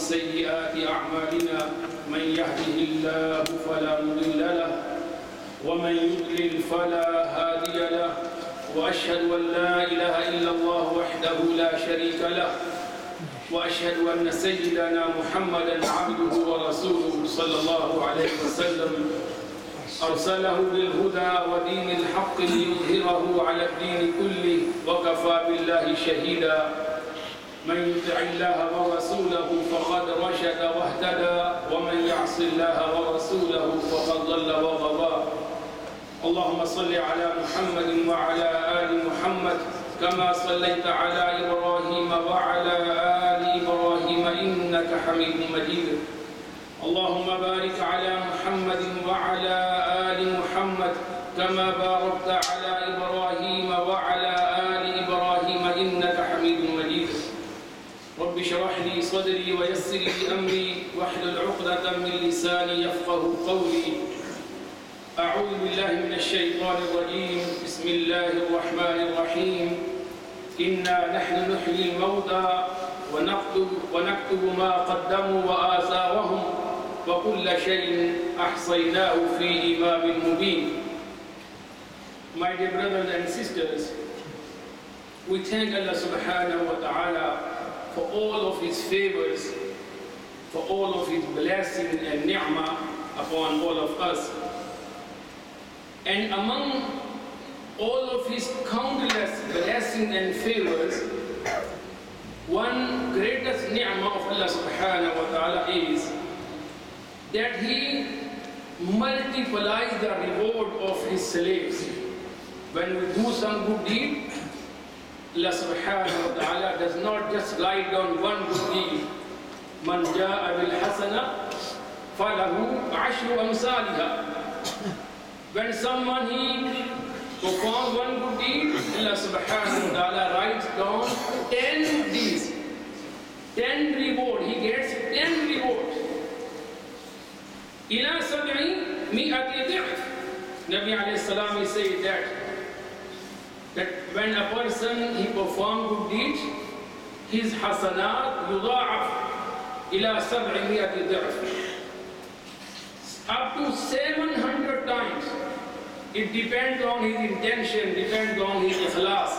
سيئات أعمالنا من يهده الله فلا مضل له ومن يضلل فلا هادي له وأشهد أن لا إله إلا الله وحده لا شريك له وأشهد أن سيدنا محمدا عبده ورسوله صلى الله عليه وسلم أرسله بالهدى ودين الحق ليظهره على الدين كله وكفى بالله شهيدا من يطع الله ورسوله فقد رشد واهتدى ومن يعص الله ورسوله فقد ضل وغوى اللهم صل على محمد وعلى آل محمد كما صليت على إبراهيم وعلى آل إبراهيم إنك حميد مجيد اللهم بارك على محمد وعلى آل محمد كما باركت على إبراهيم وعلى آل إبراهيم إنك حميد مجيد رب اشرح لي صدري ويسر لي أمري واحلل عقدة من لساني يفقه قولي أعوذ بالله من الشيطان الرجيم بسم الله الرحمن الرحيم إنا نحن نحيي الموتى ونكتب ما قدموا وآثارهم وكل شيء أحصيناه في إمام مبين. My dear brothers and sisters, we thank Allah subhanahu wa ta'ala for all of His favors, for all of His blessings and ni'mah upon all of us. And among all of His countless blessings and favors, one greatest ni'mah of Allah subhanahu wa ta'ala is that He multiplies the reward of His slaves. When we do some good deed, Allah subhanahu wa ta'ala does not just write down one good deed. Man ja'a bil hasana falahu ashru amsalha. When someone he performs one good deed, Allah subhanahu wa ta'ala writes down 10 deeds, 10 reward. He gets 10 rewards. Ila sab'i mi'ati di'f. Nabi alayhi salam he said that when a person he performs good deeds, his hasanat yudha'af ila sab'i mi'ati di'f. Up to 700 times. It depends on his intention, depends on his ikhlas.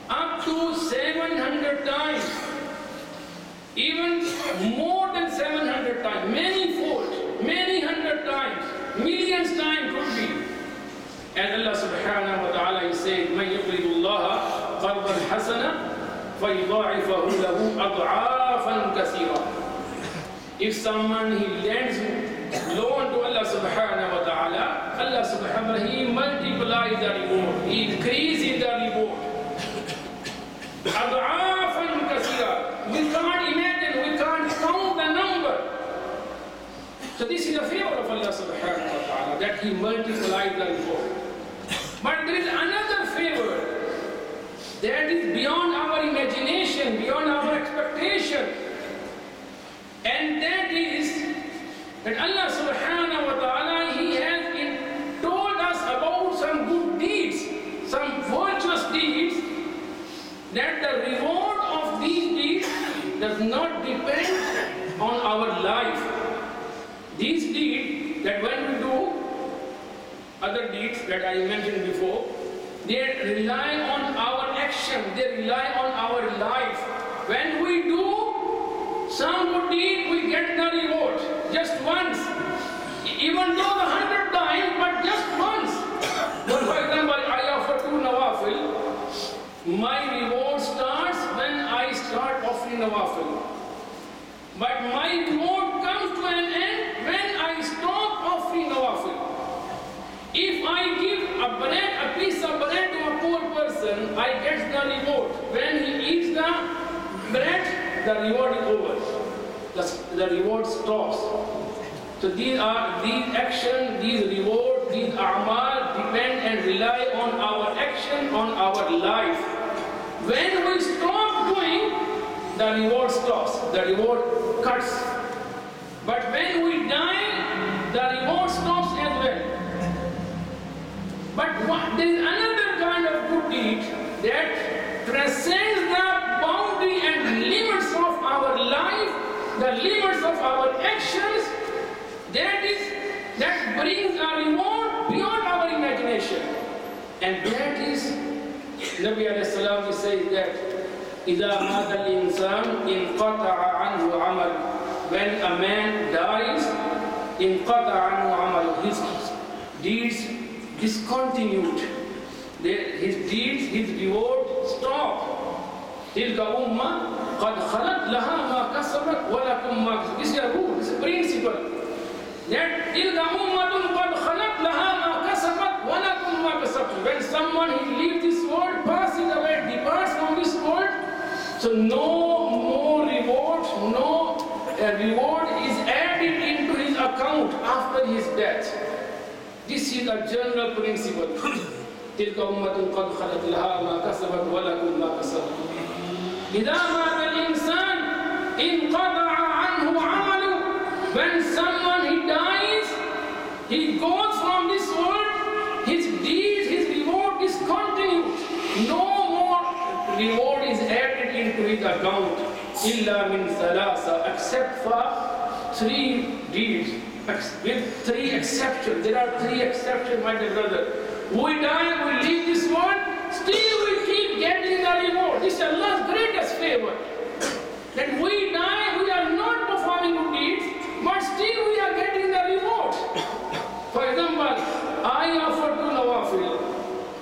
Up to 700 times. Even more than 700 times. Many fold, many hundred times, millions times could be. And Allah subhanahu wa ta'ala is saying, مَنْ يَقْرِضُ اللَّهَ قَرْضًا حَسَنًا فَيُضَاعِفَهُ لَهُ أَضْعَافًا كَثِيرًا. If someone he lends loan to Allah subhanahu wa ta'ala, Allah subhanahu wa ta'ala, He multiplies the reward, He increases the reward. أَضْعَافًا كَثِيرًا. We can't imagine, we can't count the number. So this is a favor of Allah subhanahu wa ta'ala, that He multiplies the reward. But there is another favor that is beyond our imagination, beyond our expectation. And that is that Allah subhanahu wa ta'ala, He has told us about some good deeds, some virtuous deeds, that the reward of these deeds does not depend on our life. These deeds, that when we do other deeds that I mentioned before, they rely on our action, they rely on our life. When we do some good deed, we get the reward just once. Even though 100 times, but just once. But for example, I offer 2 nawafil. My reward starts when I start offering nawafil. But my reward comes to an end when I stop offering nawafil. If I give a piece of bread to a poor person, I get the reward. When he eats the bread, the reward is over. The reward stops. So these actions, these rewards, these a'mal depend and rely on our action, on our life. When we stop doing, the reward stops, the reward cuts. But when we die, the reward stops as well. But there is another kind of good deed that transcends the boundary and limits of our life of our actions, that brings a reward beyond our imagination. And that is, Nabi alayhi salam says that إِذَا مَاتَ الْإِنسَانُ إِنْقَطَعَ عَنْهُ عَمَلُ. When a man dies, إِنْقَطَعَ عَنْهُ عَمَلُ. His deeds discontinued. His deeds, his reward stop. تِلْكَ أُمَّةٌ قَدْ خَلَتْ لَهَا مَا كَسَبَتْ وَلَكُمْ مَا كَسَبْتُمْ. This is a rule, this is a principle. That تِلْكَ أُمَّةٌ قَدْ خَلَتْ لَهَا مَا كَسَبَتْ وَلَكُمْ مَا كَسَبْتُمْ. When someone leaves this world, passes away, departs from this world, so no more reward, no reward is added into his account after his death. This is a general principle. تلك أمة قد خلت لها ما كسبت ولكم ما كسبتم. إذا مات الإنسان انقطع عنه عمله. When someone he dies, he goes from this world, his deeds, his reward is continued. No more reward is added into his account. إلا من ثلاثة, except for 3 deeds. With 3 exceptions. There are 3 exceptions, my dear brother. We die, we leave this world, still we keep getting the reward. This is Allah's greatest favor. That we die, we are not performing good deeds, but still we are getting the reward. For example, I offer to Nawafil,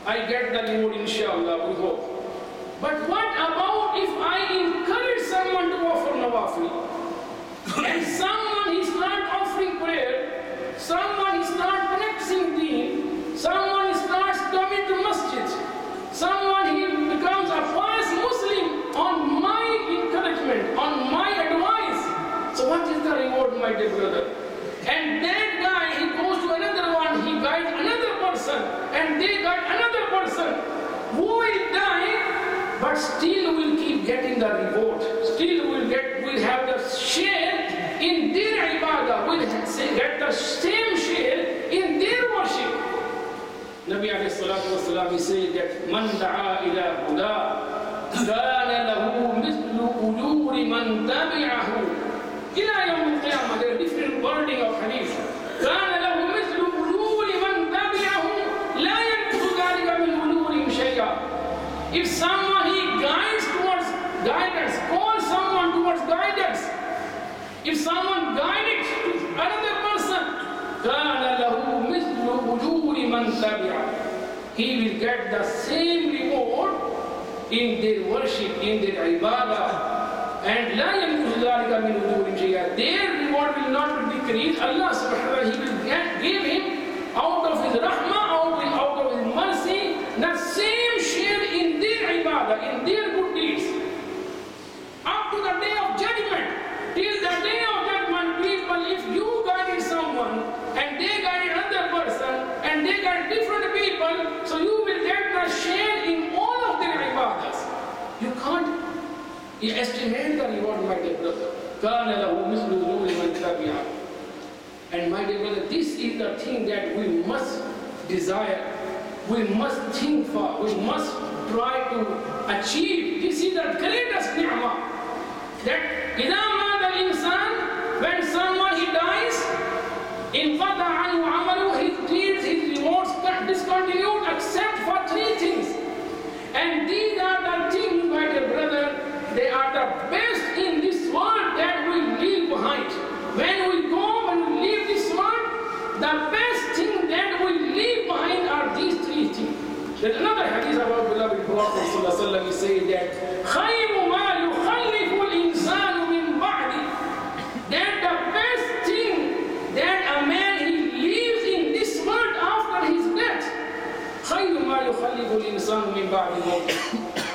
I get the reward inshallah, we hope. But what about if I encourage someone to offer Nawafil? And someone is not offering prayer, someone is not practicing deen, someone starts coming to masjid, someone he becomes a pious Muslim on my encouragement, on my advice. So what is the reward, my dear brother? And that guy, he goes to another one, he guides another person, and they guide another person, who will die, but still will keep getting the reward. Still will have the share in their ibadah, will get the same share in their worship. Nabi alayhi salatu wasalam, he said that man da'a ila huda kana lahu mithlu ujuri man tabi'ahu ila yawm al-qiyamah. There are different wording of hadith. Kana lahu mithlu ujuri man tabi'ahu la yanqusu dhalika min ujurihim shay'a. If someone he guides towards guidance, calls someone towards guidance, if someone guided another person, kana lahu mithlu ujuri man tabi'ahu. He will get the same reward in their worship, in their ibadah. And la yanqusu dhalika min ujurihim shay'a. Their reward will not be decreased. Allah subhanahu wa ta'ala, he will give him out of his rahmah, out of his mercy, the same share in their ibadah, in their good deeds. Up to the day of judgment, till the day of judgment, people, if you guided someone and they guided another person and they guide different people, so you will get the share in all of their ibadahs. You can't estimate the reward, my dear brother. كَانَ لَهُ مِثْلُ ذُورِ مَنْ تَبِعَهُ. And my dear brother, this is the thing that we must desire, we must think for, we must try to achieve. This is the greatest ni'mah. That إِذَا مَاتَ الْإِنسَانُ, when someone he dies, انقطع عنه عمله, his deeds, his rewards discontinued except for 3 things. And these are the things, my dear brother, they are the best in this world that we leave behind. When we go, when we leave this world, the best thing that we leave behind are these 3 things. There's another hadith about beloved Prophet sallallahu alaihi wasallam. He says that خَيْرُ مَا يُخَلِّفُ الْإِنسَانُ مِنْ بَعْدِ. That the best thing that a man he leaves in this world after his death. خَيْرُ مَا يُخَلِّفُ الْإِنسَانُ مِنْ بَعْدِ مَوْتِهِ.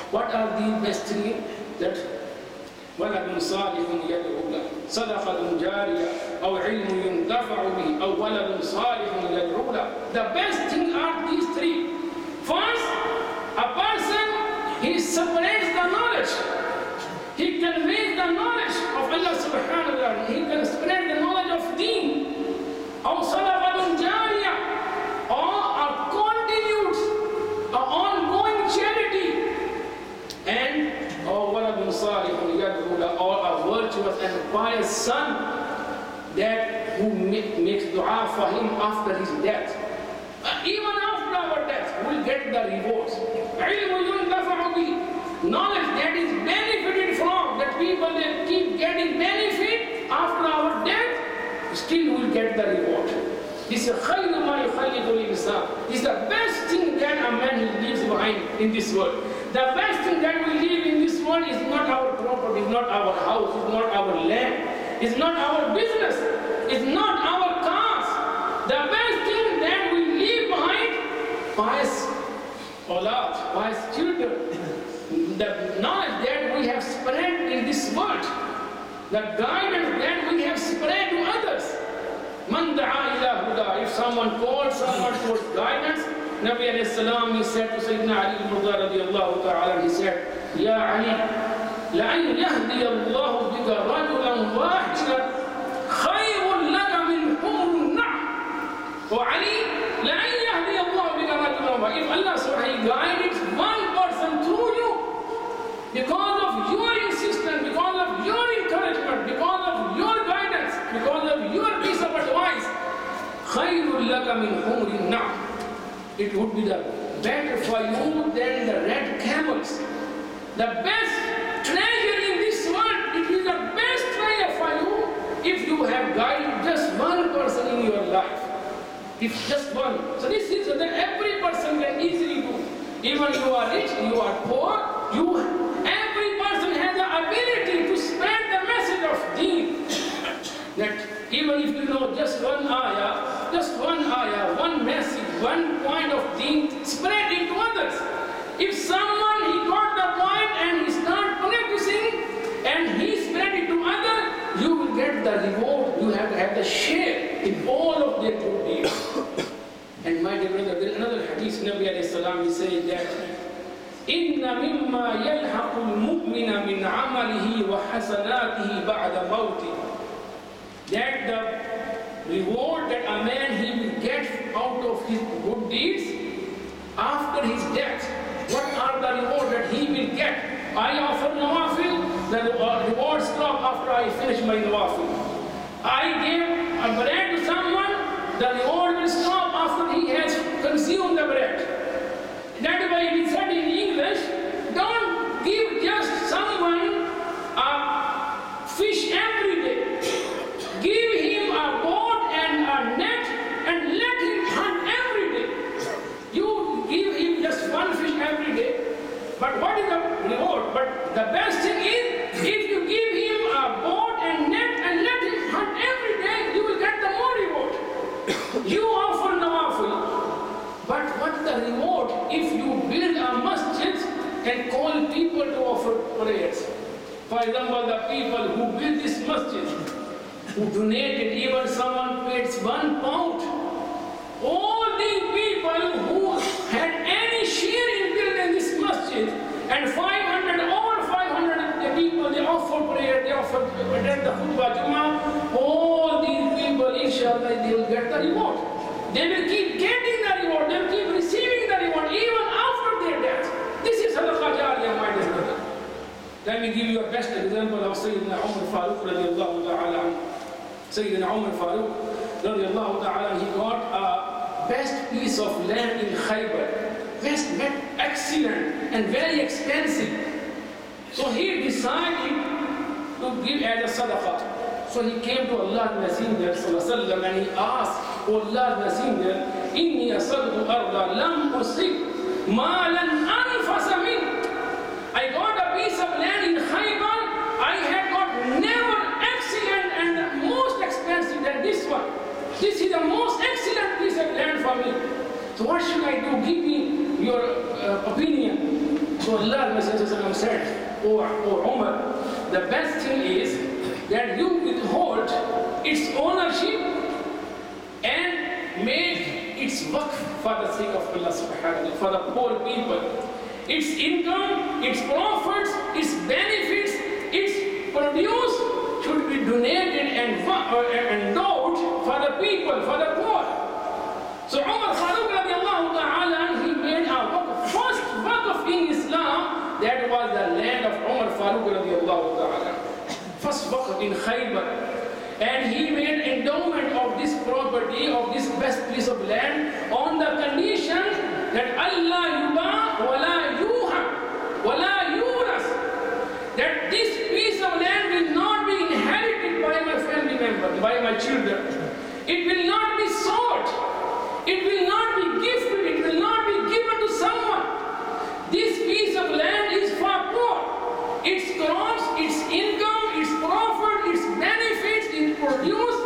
What are the best things? That ولد صالح يدعو له, صدقة جارية, أو علم ينتفع به, أو ولد صالح يدعو له. The best things are these 3. First, a person, he separates the knowledge. He conveys the knowledge of Allah subhanahu wa ta'ala. He can spread the knowledge of deen. أو صدقة جارية, or a continued, an ongoing charity. And or a virtuous and pious son that who makes dua for him after his death. Even after our death, we'll get the rewards. Knowledge that is benefited from, that people that keep getting benefit after our death, still will get the reward. This is the best thing that a man leaves behind in this world. The best thing that we leave in this world is not our property, is not our house, is not our land, is not our business, is not our cars. The best thing that we leave behind, pious awlad, pious children. The knowledge that we have spread in this world, the guidance that we have spread to others. Man da'a ila huda. If someone calls someone towards guidance, Nabi alayhi salam, he said to Sayyidina Ali radiyallahu ta'ala, he said, Ya Ali, لأن يهدي الله بك رجلا واحدا خير لك من حمر النعم. Oh Ali, لأن يهدي الله بك رجلا واحدا. If Allah subhanahu guided one person through you, because of your insistence, because of your encouragement, because of your guidance, because of your piece of advice, خير لك من حمر النعم. It would be the better for you than the red camels. The best treasure in this world, it is the best treasure for you if you have guided just one person in your life. If just one. So this is that every person can easily do. Even you are rich, you are poor, every person has the ability to spread the message of deen. That even if you know just one ayah, one message, one point of deen, spread it to others. If someone, he got the point and he start practicing and he spread it to others, you will get the reward. You have to have the share in all of their good deeds. And my dear brother, there is another hadith, Nabi alayhi salam, he says that إِنَّ مِمَّا يَلْحَقُ الْمُؤْمِنَ مِنْ عَمَلِهِ وَحَسَنَاتِهِ بَعْدَ مَوْتِهِ. That the reward that a man he will get out of his good deeds after his death. What are the rewards that he will get? I offer nawafil, the reward stop after I finish my nawafil. I gave a bread to someone, the reward will stop after he has consumed the bread. That is why it is said in English, don't give just someone a fish every day. Give him a boat and a net and let him hunt every day. You give him just one fish every day, but what is the reward? But the best thing is, if you give him a boat and net and let him hunt every day, you will get the more reward. You offer nawafil, but what the reward if you build a masjid and call people to offer prayers? For example, the people who built this masjid, who donated, even someone pays £1. All these people who had any share in building this masjid, and 500 people, they offer prayer, they offer attend the khutbah Jummah, all these people, inshallah, they will get the reward. They will keep getting the reward, they will keep receiving the reward even after their death. This is sadaqah jariyah, my dear brother. Let me give you a best example of Sayyidina Umar Farooq radiallahu ta'ala. Sayyidina Umar Farooq radiallahu ta'ala, he got a best piece of land in Khaybar. Best, excellent and very expensive. So he decided to give as a sadaqah. So he came to Allah's Messenger sallallahu and he asked, O Allah's Messenger, Inni asadtu arda lam usib malan anfasa min. I got a piece of land in Khaybar. I had got never excellent and most expensive than this one. This is the most excellent piece of land for me. So what should I do? Give me your opinion. So Allah Messenger said, O Umar, the best thing is that you withhold its ownership and make its waqf for the sake of Allah subhanahu wa ta'ala, for the poor people. Its income, its profits, its benefits, its produce should be donated and endowed for the people, for the poor. So Umar Farooq radiallahu ta'ala, he made a waqf, first waqf in Islam, that was the land of Umar Farooq radiallahu ta'ala. For first waqf in Khaybar, and he made endowment of this property, of this best piece of land, on the condition that Allah yuba wala yuha wala yuras, that this piece of land will not be inherited by my family members, by my children. It will not be sold. It will not be gifted. It will not be given to someone. This piece of land is for poor. Its crops, its income, its profit, its benefits, its produce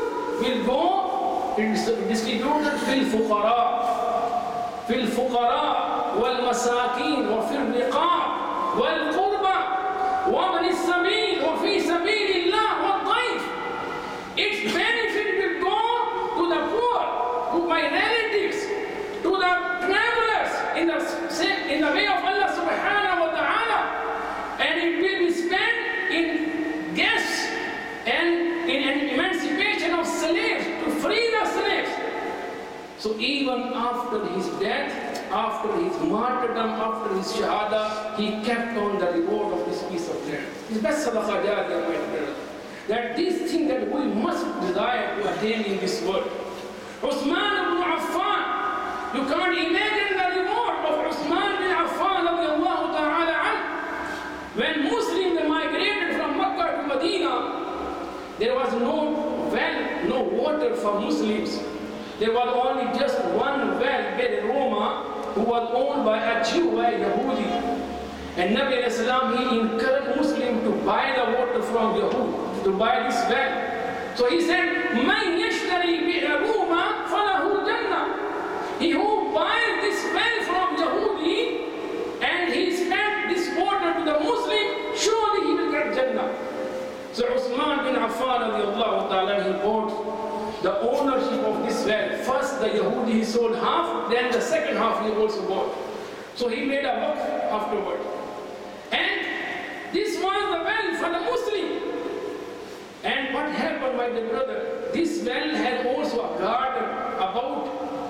will go distributed fil fuqara wal masakin wa fil riqab wal qurba wa ibn as-sabil wa fi sabilillah wa taif. Its benefit will go to the poor, to my relatives, to the travelers in the way of Allah subhanahu wa ta'ala, and it will be spent in gifts and in an emancipation of slaves, to free the slaves. So even after his death, after his martyrdom, after his shahada, he kept on the reward of this piece of land. His best sadaqah jariyah, my brother. That this thing that we must desire to attain in this world. Uthman ibn Affan, you can't imagine the reward of Uthman ibn Affan radiallahu ta'ala anhu. When Muslims migrated from Makkah to Medina, there was no well, no water for Muslims. There was only just one well in Roma, who was owned by a Jew, a Yahudi. And Nabi alayhi salam, he encouraged Muslims to buy the water from Yahud, to buy this well. So he said, "Man yashtari bi'a Roma falahu jannah." He who buys this well from Yahudi and he spent this water to the Muslim, surely he will get Jannah. So Uthman bin Affan radiallahu ta'ala, he bought the ownership of this well. First the Yahudi he sold half, then the second half he also bought. So he made a waqf afterward. And this was the well for the Muslim. And what happened, my dear brother? This well had also a garden about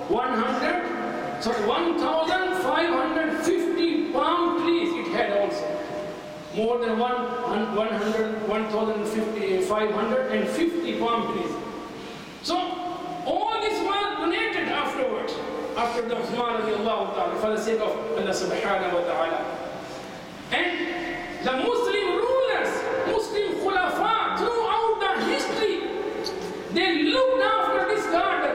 1,550 palm trees it had also. More than 1,550 palm trees. So all this was donated afterwards, after the Uthman radiallahu ta'ala, for the sake of Allah subhanahu wa ta'ala. And the Muslim rulers, Muslim khulafa throughout the history, they looked after this garden.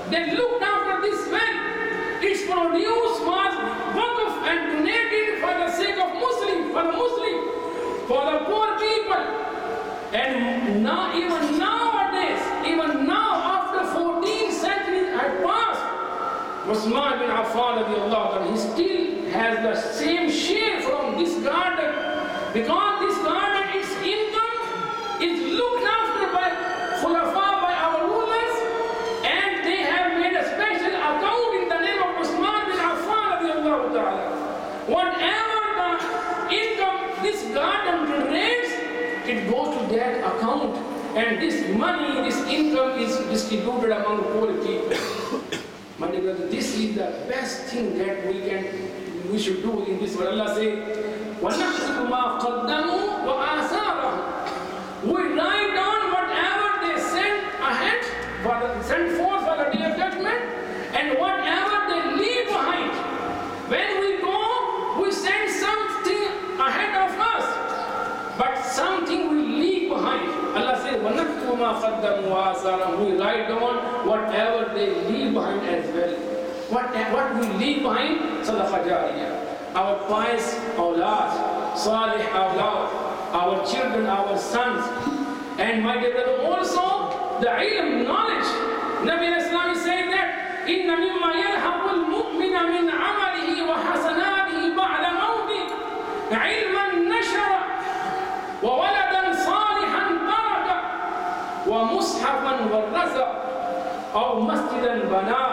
They looked after this well. Its produce was waqf and donated for the sake of Muslim, for the Muslim, for the poor people. And now, even nowadays, even now, after 14 centuries had passed, Uthman bin Affan radiallahu anhu, he still has the same share from this garden, because this garden, its income is looked after by khulafa, by our rulers, and they have made a special account in the name of Uthman bin Affan radiallahu ta'ala. Whatever the income this garden generates, it goes to that account, and this money, this income is distributed among poor people. My dear brother, this is the best thing that we should do in this world. Allah says, وَنَحْسِبُ مَا قَدَّمُوا وَآثَارَهُ. We write down whatever they send ahead, send forth for the day of judgment, and whatever they leave behind. When we go, we send something ahead of us, but something we leave behind. Allah says, وَنَحْسِبُ مَا قَدَّمُوا وَآثَارَهُ. We write down whatever they leave behind as well. What we leave behind? Sadaqah jariyah. Our pious awlad, salih awlad, our children, our sons. And my dear brother, also the ilm, knowledge. Nabi al-Islam is saying that إِنَّ مِمَّا يَلْحَقُ الْمُؤْمِنَ مِنْ عَمَلِهِ وَحَسَنَاتِهِ بَعْدَ مَوْتِهِ عِلْمًا نَشَرَ وَوَلَدًا صَالِحًا تَرَكَ وَمُصْحَفًا وَرَّثَ أو مسجدا بناه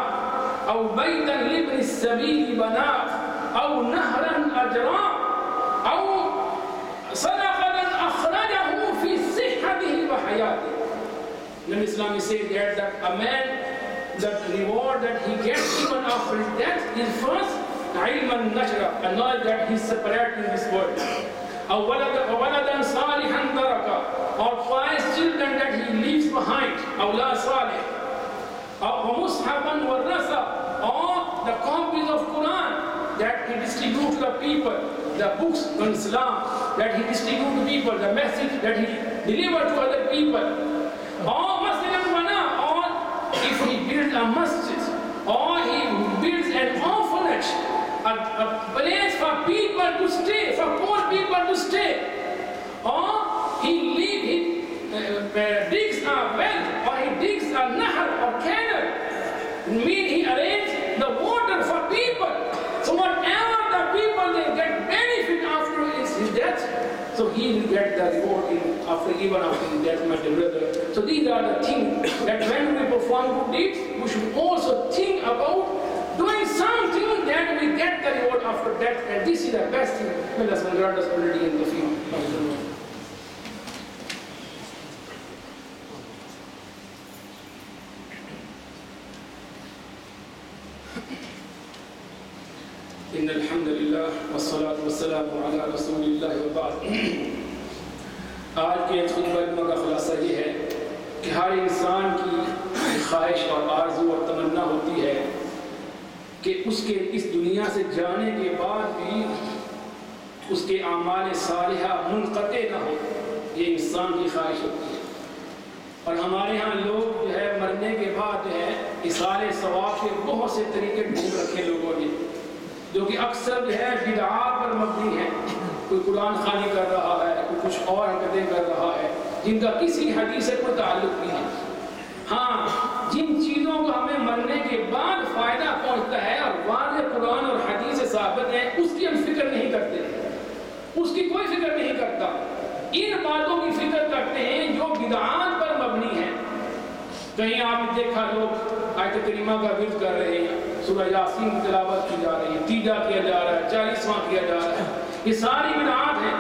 أو بيتا لابن السبيل بناه أو نهرا أجراه أو صدقة أخرجه في صحته وحياته. Nabi Islam says that a man, the reward that he gets even after his death is first ilman nashra, a knowledge that he is separate in this world. أو ولدا صالحا ترك, or pious children that he leaves behind, awlad salih, or mushafan warrasa, or the copies of Quran that he distributes to the people, the books on Islam that he distributes to people, the message that he delivers to other people, or masjidan wana, or if he builds a masjid, or he builds an orphanage, a place for people to stay, for poor people to stay, or he digs a well, or he digs a nahar or canal, he arranges the water for people. So whatever the people they get benefit after his death, so he will get the reward even after his death, my dear brother. So these are the things that when we perform good deeds, we should also think about doing something that we get the reward after death, and this is the best thing. May Allah grant us ability in the field. إن الحمد لله والصلاة والسلام على رسول الله وبعد. آج کے خطبہ کا خلاصہ یہ ہے کہ ہر انسان کی خواہش اور آرزو اور تمنا ہوتی ہے کہ اس کے اس دنیا سے جانے کے بعد بھی اس کے اعمال صالحہ منقطع نہ ہو. یہ انسان کی خواہش ہوتی ہے. اور ہمارے ہاں لوگ جو ہے مرنے کے بعد جو ہے ایصال ثواب کے بہت سے طریقے ڈھونڈ رکھے لوگوں نے، جو کہ اکثر جو ہے بدعات پر مبنی ہے. کوئی قرآن خوانی کر رہا ہے، کوئی کچھ اور حرکتیں کر رہا ہے جن کا کسی حدیث سے کوئی تعلق نہیں ہے. ہاں، جن چیزوں کو ہمیں مرنے کے بعد فائدہ پہنچتا ہے اور واضح قرآن اور حدیث سے ثابت ہے، اس کی ہم فکر نہیں کرتے، اس کی کوئی فکر نہیں کرتا. ان باتوں کی فکر کرتے ہیں جو بدعات پر مبنی ہے. کہیں آپ نے دیکھا لوگ آیت کریمہ کا ورد کر رہے ہیں، سورہ یاسین کی تلاوت کی جا رہی ہے، تیجا کیا جا رہا ہے، 40واں کیا جا رہا ہے. یہ ساری بدعات ہیں.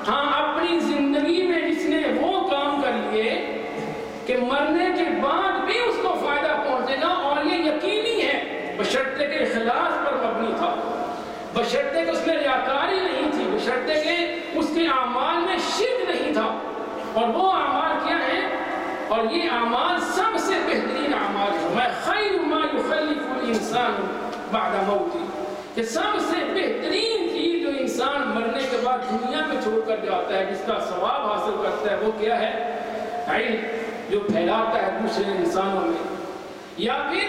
ہاں، اپنی زندگی میں جس نے وہ کام کر لیے کہ مرنے کے بعد بھی اس کو فائدہ پہنچے گا، اور یہ یقینی ہے بشرطے کے اخلاص پر مبنی تھا، بشرطے کہ اس میں ریاکاری نہیں تھی، بشرطے کہ اس کے اعمال میں شرک نہیں تھا. اور وہ اعمال کیا ہیں؟ اور یہ اعمال سب سے بہترین اعمال ہے. میں خیر ما یخلف الانسان بعد موتی، کہ سب سے بہترین چیز جو انسان مرنے کے بعد دنیا میں چھوڑ کر جاتا ہے، جس کا ثواب حاصل کرتا ہے، وہ کیا ہے؟ علم، جو پھیلاتا ہے دوسرے انسانوں میں. یا پھر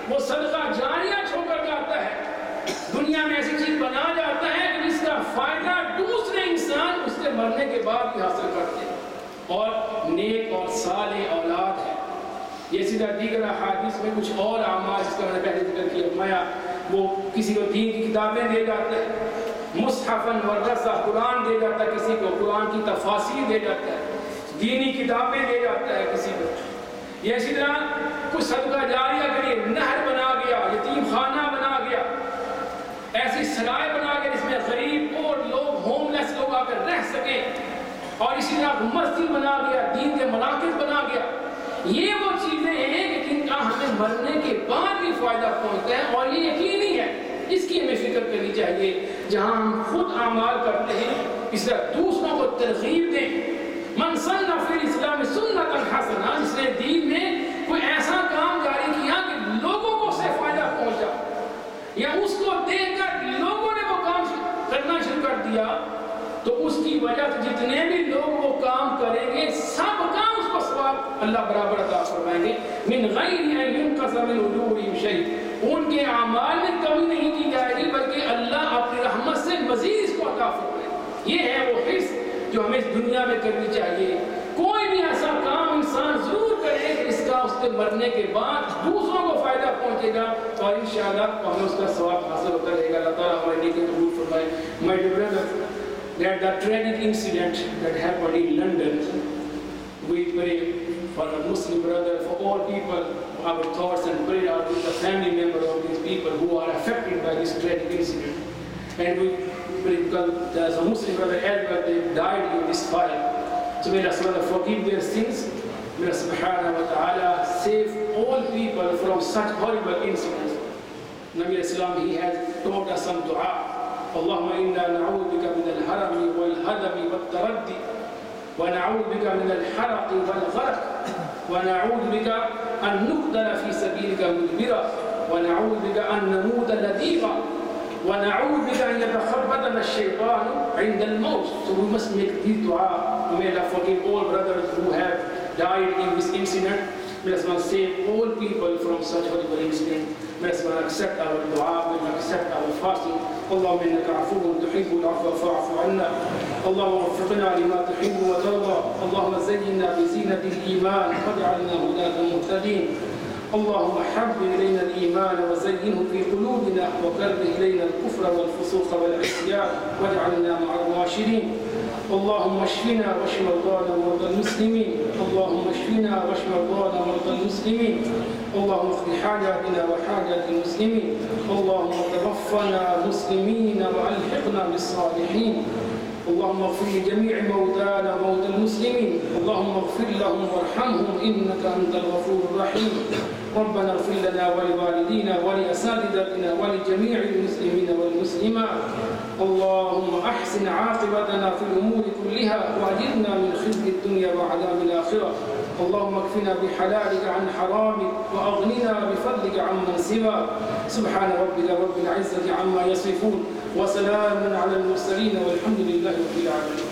وہ صدقہ جاریہ چھوڑ کر جاتا ہے، دنیا میں ایسی چیز بنا جاتا ہے کہ جس کا فائدہ دوسرے انسان اس سے مرنے کے بعد بھی حاصل کرتے ہیں. اور نیک اور صالح اولاد ہے. یہ سیدھا دیگر احادیث میں کچھ اور اعمال جس کا میں نے پہلے ذکر کیا، فرمایا وہ کسی کو دین کی کتابیں دے جاتا ہے، مصحفاً ورثہ، قرآن دے جاتا ہے کسی کو، قرآن کی تفاسیر دے جاتا ہے، دینی کتابیں دے جاتا ہے کسی کو. یہ اسی طرح کچھ صدقہ جاریہ کے لیے نہر بنا گیا، یتیم خانہ بنا گیا، ایسی سرائے بنا گیا جس میں غریب اور لوگ، ہوم لیس لوگ آ کر رہ سکیں. اور اسی طرح مسجد بنا گیا، دین کے مراکز بنا گیا. یہ وہ چیزیں ہیں کہ جن کا ہمیں مرنے کے بعد بھی فائدہ پہنچتا ہے، اور یہ یقینی ہے. اس کی ہمیں فکر کرنی چاہیے. جہاں ہم خود اعمال کرتے ہیں، اس طرح دوسروں کو ترغیب دیں. من سن فی الاسلام سنۃ حسنہ، جس نے دین میں کوئی ایسا کام جاری کیا کہ لوگوں کو اس سے فائدہ پہنچا، یا اس کو دیکھ کر لوگوں نے وہ کام کرنا شروع کر دیا، تو اس کی وجہ سے جتنے بھی لوگ وہ کام کریں گے، سب کا اس کو ثواب اللہ برابر عطا فرمائیں گے. من غیر ان ينقص من اجورهم شيء، ان کے اعمال میں کمی نہیں کی جائے گی، بلکہ اللہ اپنی رحمت سے مزید اس کو عطا فرمائے. یہ ہے وہ حرص جو ہمیں اس دنیا میں کرنی چاہیے. کوئی بھی ایسا کام انسان ضرور کرے کہ اس کا اس کے مرنے کے بعد دوسروں کو فائدہ پہنچے گا، اور انشاءاللہ ہمیں اس کا ثواب حاصل ہوتا رہے گا. اللہ تعالیٰ ہمارے نیکی قبول فرمائے. My dear brother, that the tragic incident that happened in London, we pray for a Muslim brother, for all people, our thoughts and prayer are with the family members of these people who are affected by this tragic incident. And we pray because there's a Muslim brother, Abdur, they died in this fire. So may Allah forgive their sins. May Allah subhanahu wa ta'ala save all people from such horrible incidents. Nabi Islam, he has taught us some dua. اللهم إنا نعوذ بك من الهرم والهدم والتردي ونعوذ بك من الحرق والغرق، ونعوذ بك أن نقتل في سبيلك مدبرا، ونعوذ بك أن نموت لذيذا، ونعوذ بك أن يتخبطنا الشيطان عند الموت. So we must make this dua. May Allah forgive all brothers who have died in this incident. May Allah save all people from such horrible incident. May Allah accept our dua, may Allah accept our fasting. اللهم إنك عفو تحب العفو فاعف عنا. اللهم وفقنا لما تحب وترضى. اللهم زينا بزينة الإيمان واجعلنا هداة مهتدين. اللهم حبب إلينا الإيمان وزينه في قلوبنا وكره إلينا الكفر والفسوق والعصيان واجعلنا مع الراشدين. اللهم اشفنا واشف مرضانا ومرضى المسلمين. اللهم اشفنا واشف مرضانا ومرضى المسلمين. اللهم اقض حاجاتنا وحاجات المسلمين. اللهم توفنا مسلمين والحقنا بالصالحين. اللهم اغفر لجميع موتانا وموتى المسلمين. اللهم اغفر لهم وارحمهم انك انت الغفور الرحيم. ربنا اغفر لنا ولوالدينا ولاساتذتنا ولجميع المسلمين والمسلمات. اللهم احسن عاقبتنا في الامور كلها واجرنا من خزي الدنيا وعذاب الاخره. اللهم اكفنا بحلالك عن حرامك واغننا بفضلك عمن سواك. سبحان ربك رب العزه عما يصفون وسلام على المرسلين والحمد لله رب العالمين.